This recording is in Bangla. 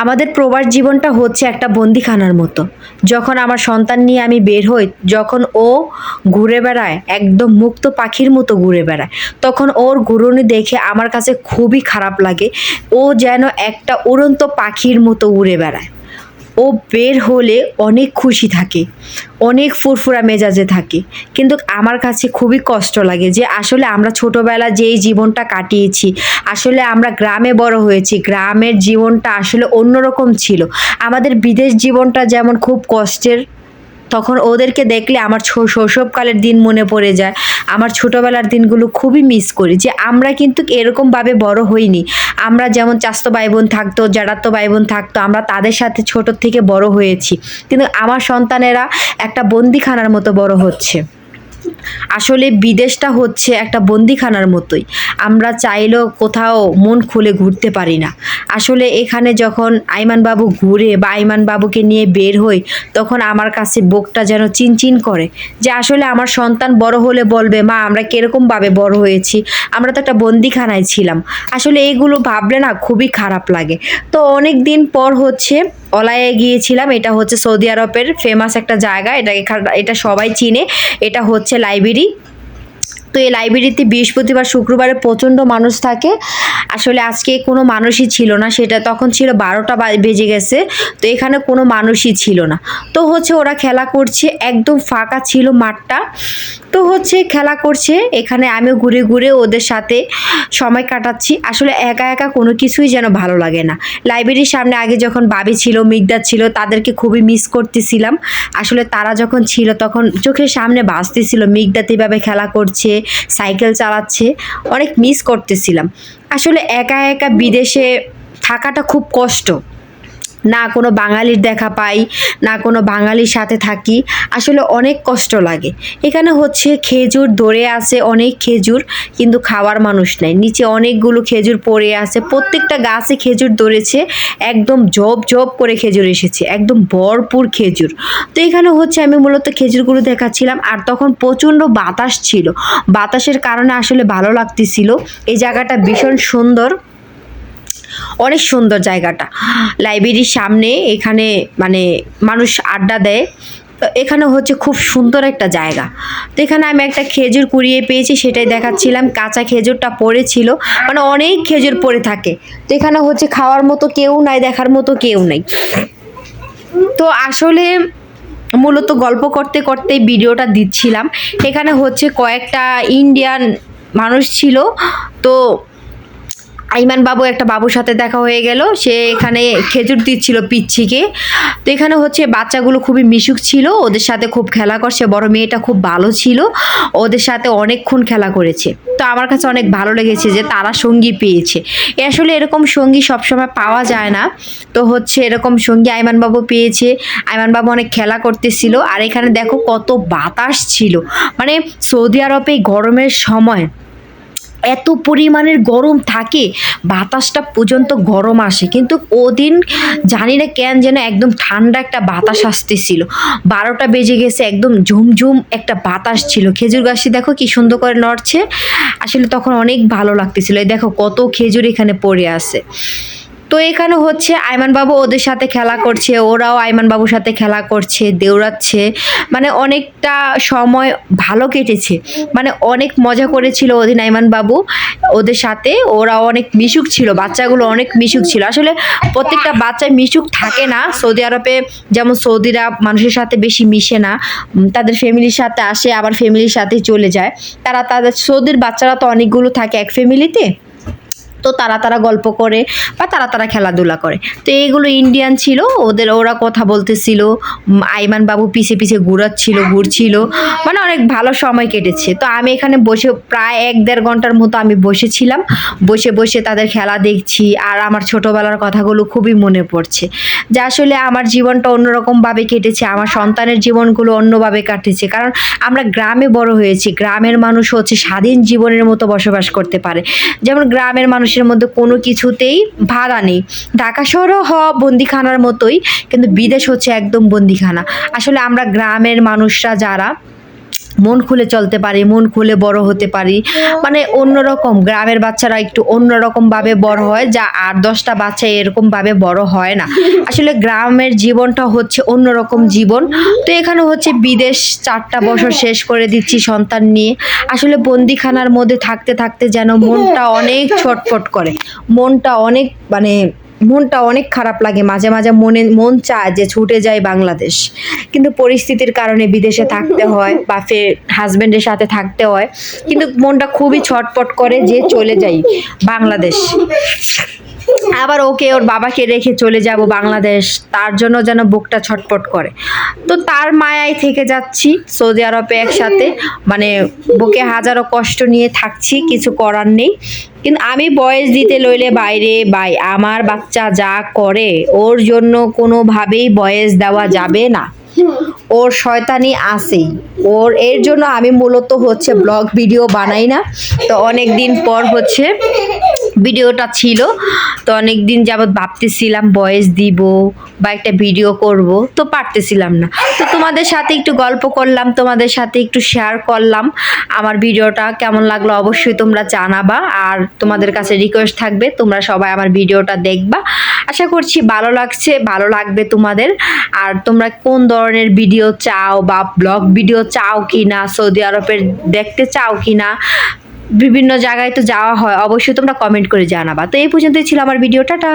আমাদের প্রবাস জীবনটা হচ্ছে একটা বন্দিখানার মতো। যখন আমার সন্তান নিয়ে আমি বের হই, যখন ও ঘুরে বেড়ায়, একদম মুক্ত পাখির মতো ঘুরে বেড়ায়, তখন ওর ঘুরনি দেখে আমার কাছে খুবই খারাপ লাগে। ও যেন একটা উড়ন্ত পাখির মতো উড়ে বেড়ায়। ও বের হলে অনেক খুশি থাকে, অনেক ফুরফুরা মেজাজে থাকে। কিন্তু আমার কাছে খুবই কষ্ট লাগে যে আসলে আমরা ছোটোবেলা যেই জীবনটা কাটিয়েছি, আসলে আমরা গ্রামে বড় হয়েছি, গ্রামের জীবনটা আসলে অন্যরকম ছিল। আমাদের বিদেশ জীবনটা যেমন খুব কষ্টের, তখন ওদেরকে দেখলে আমার শৈশবকালের দিন মনে পড়ে যায়। আমার ছোটোবেলার দিনগুলো খুবই মিস করি যে আমরা কিন্তু এরকমভাবে বড় হইনি। আমরা যেমন চাচাতো ভাই বোন থাকতো, জ্যাঠাতো ভাই বোন থাকতো, আমরা তাদের সাথে ছোটোর থেকে বড় হয়েছি। কিন্তু আমার সন্তানেরা একটা বন্দিখানার মতো বড় হচ্ছে। আসলে বিদেশটা হচ্ছে একটা বন্দিখানার মতোই। আমরা চাইলেও কোথাও মন খুলে ঘুরতে পারি না। আসলে এখানে যখন আইমান বাবু ঘুরে বা আইমান বাবুকে নিয়ে বের হই, তখন আমার কাছে বুকটা যেন চিনচিন করে যে আসলে আমার সন্তান বড় হলে বলবে, মা আমরা কিরকমভাবে বড় হয়েছি, আমরা তো একটা বন্দিখানায় ছিলাম। আসলে এইগুলো ভাবলে না খুবই খারাপ লাগে। তো অনেক দিন পর হচ্ছে অলায়ে গিয়েছিলাম। এটা হচ্ছে সৌদি আরবের ফেমাস একটা জায়গা, এটা সবাই চিনে। এটা হচ্ছে লাইব্রেরি। তো এই লাইব্রেরিতে বৃহস্পতিবার শুক্রবারে প্রচণ্ড মানুষ থাকে। আসলে আজকে কোনো মানুষই ছিল না, সেটা তখন ছিল 12টা বেজে গেছে। তো এখানে কোনো মানুষই ছিল না। তো হচ্ছে ওরা খেলা করছে, একদম ফাঁকা ছিল মাঠটা। তো হচ্ছে খেলা করছে, এখানে আমিও ঘুরে ঘুরে ওদের সাথে সময় কাটাচ্ছি। আসলে একা একা কোনো কিছুই যেন ভালো লাগে না। লাইব্রেরির সামনে আগে যখন বাবি ছিল, মিগদার ছিল, তাদেরকে খুবই মিস করতেছিলাম। আসলে তারা যখন ছিল তখন চোখের সামনে ভাসতেছিল মিগদাত এভাবে খেলা করছে, সাইকেল চালাচ্ছে, অনেক মিস করতেছিলাম। আসলে একা একা বিদেশে থাকাটা খুব কষ্ট। না কোনো বাঙালির দেখা পাই, না কোনো বাঙালির সাথে থাকি, আসলে অনেক কষ্ট লাগে। এখানে হচ্ছে খেজুর ধরে আছে, অনেক খেজুর, কিন্তু খাওয়ার মানুষ নাই। নিচে অনেকগুলো খেজুর পড়ে আছে, প্রত্যেকটা গাছে খেজুর ধরেছে, একদম ঝোপ ঝোপ করে খেজুর এসেছে, একদম ভরপুর খেজুর। তো এখানে হচ্ছে আমি মূলত খেজুরগুলো দেখাচ্ছিলাম। আর তখন প্রচণ্ড বাতাস ছিল, বাতাসের কারণে আসলে ভালো লাগতেছিল। এই জায়গাটা ভীষণ সুন্দর, অনেক সুন্দর জায়গাটা। লাইব্রেরির সামনে এখানে মানে মানুষ আড্ডা দেয়। তো এখানে হচ্ছে খুব সুন্দর একটা জায়গা। তো এখানে আমি একটা খেজুর কুড়িয়ে পেয়েছি, সেটাই দেখাচ্ছিলাম। কাঁচা খেজুরটা পড়েছিল, মানে অনেক খেজুর পড়ে থাকে। তো এখানে হচ্ছে খাওয়ার মতো কেউ নাই, দেখার মতো কেউ নাই। তো আসলে মূলত গল্প করতে করতে ভিডিওটা দিচ্ছিলাম। এখানে হচ্ছে কয়েকটা ইন্ডিয়ান মানুষ ছিল। তো আইমান বাবু একটা বাবুর সাথে দেখা হয়ে গেল, সে এখানে খেজুর দিচ্ছিল পিচ্ছিকে। তো এখানে হচ্ছে বাচ্চাগুলো খুবই মিশুক ছিল, ওদের সাথে খুব খেলা করছে। বড় মেয়েটা খুব ভালো ছিল, ওদের সাথে অনেকক্ষণ খেলা করেছে। তো আমার কাছে অনেক ভালো লেগেছে যে তারা সঙ্গী পেয়েছে। আসলে এরকম সঙ্গী সবসময় পাওয়া যায় না। তো হচ্ছে এরকম সঙ্গী আইমান বাবু পেয়েছে। আইমান বাবু অনেক খেলা করতেছিল। আর এখানে দেখো কত বাতাস ছিল, মানে সৌদি আরবে গরমের সময় এত পরিমাণের গরম থাকে, বাতাসটা পর্যন্ত গরম আসে। কিন্তু ওদিন জানি না কেন যেন একদম ঠান্ডা একটা বাতাস আসতেছিল। 12টা বেজে গেছে, একদম ঝুমঝুম একটা বাতাস ছিল। খেজুর গাছটি দেখো কি সুন্দর করে নড়ছে। আসলে তখন অনেক ভালো লাগতেছিল। এই দেখো কত খেজুর এখানে পড়ে আছে। তো এখানে হচ্ছে আইমান বাবু ওদের সাথে খেলা করছে, ওরাও আইমান বাবুর সাথে খেলা করছে, দৌড়াচ্ছে। মানে অনেকটা সময় ভালো কেটেছে, মানে অনেক মজা করেছিল ওদিন আইমান বাবু ওদের সাথে। ওরা অনেক মিশুক ছিল, বাচ্চাগুলো অনেক মিশুক ছিল। আসলে প্রত্যেকটা বাচ্চা মিশুক থাকে না। সৌদি আরবে যেমন সৌদিরা মানুষের সাথে বেশি মিশে না, তাদের ফ্যামিলির সাথে আসে আবার ফ্যামিলির সাথে চলে যায়। তাদের সৌদির বাচ্চারা তো অনেকগুলো থাকে এক ফ্যামিলিতে, তো তারা গল্প করে বা তারা খেলাধুলা করে। তো এইগুলো ইন্ডিয়ান ছিল, ওরা কথা বলতেছিল, আইমান বাবু পিছে পিছে ঘুরছিল, মানে অনেক ভালো সময় কেটেছে। তো আমি এখানে বসে প্রায় 1-1.5 ঘন্টার মতো আমি বসেছিলাম। বসে বসে তাদের খেলা দেখছি, আর আমার ছোটোবেলার কথাগুলো খুবই মনে পড়ছে যে আসলে আমার জীবনটা অন্যরকমভাবে কেটেছে, আমার সন্তানের জীবনগুলো অন্যভাবে কাটেছে। কারণ আমরা গ্রামে বড় হয়েছি, গ্রামের মানুষ হচ্ছে স্বাধীন জীবনের মতো বসবাস করতে পারে। যেমন গ্রামের মানুষের মধ্যে কোনো কিছুতেই ভাড়া নেই। ঢাকা শহরও হওয়া বন্দিখানার মতোই, কিন্তু বিদেশ হচ্ছে একদম বন্দিখানা। আসলে আমরা গ্রামের মানুষরা যারা মন খুলে চলতে পারি, মন খুলে বড় হতে পারি। মানে অন্যরকম, গ্রামের বাচ্চারা একটু অন্যরকম ভাবে বড় হয়, যা 8-10টা বাচ্চা এরকম ভাবে বড় হয় না। আসলে গ্রামের জীবনটা হচ্ছে অন্যরকম জীবন। তো এখানে হচ্ছে বিদেশ 4টা বছর শেষ করে দিচ্ছি সন্তান নিয়ে। আসলে বন্দিখানার মধ্যে থাকতে থাকতে যেন মনটা অনেক ছটফট করে, মনটা অনেক খারাপ লাগে। মাঝে মাঝে মন চায় যে ছুটে যায় বাংলাদেশ, কিন্তু পরিস্থিতির কারণে বিদেশে থাকতে হয় বা হাজবেন্ডের সাথে থাকতে হয়। কিন্তু মনটা খুবই ছটফট করে যে চলে যাই বাংলাদেশ, আবার ওকে ওর বাবাকে রেখে চলে যাব বাংলাদেশ, তার জন্য যেন বুকটা ছটফট করে। তো তার মায়ায় থেকে যাচ্ছি সৌদি আরবে একসাথে, মানে বুকে হাজারো কষ্ট নিয়ে থাকছি, কিছু করার নেই। কিন্তু আমি বয়স দিতে লইলে বাইরে ভাই, আমার বাচ্চা যা করে ওর জন্য কোনোভাবেই বয়স দেওয়া যাবে না। ওর শয়তানি আছেই, এর জন্য আমি মূলত হচ্ছে ব্লগ ভিডিও বানাই না। তো অনেক দিন পর হচ্ছে ভিডিওটা ছিল, তো অনেক দিন যাবৎ ভাবতেছিলাম ভয়েস দিব বা একটা ভিডিও করব, তো পারতেছিলাম না। তো তোমাদের সাথে একটু গল্প করলাম, তোমাদের সাথে একটু শেয়ার করলাম। আমার ভিডিওটা কেমন লাগলো অবশ্যই তোমরা জানাবা, আর তোমাদের কাছে রিকোয়েস্ট থাকবে তোমরা সবাই আমার ভিডিওটা দেখবা। আশা করছি ভালো লাগছে, ভালো লাগবে তোমাদের। আর তোমরা কোন ধরনের ভিডিও চাও বা ব্লগ ভিডিও চাও কি না, সৌদি আরবের দেখতে চাও কি না, বিভিন্ন জায়গায় তো যাওয়া হয়, অবশ্যই তোমরা কমেন্ট করে জানাবা। তো এই পর্যন্তই ছিল আমার ভিডিও, টাটা।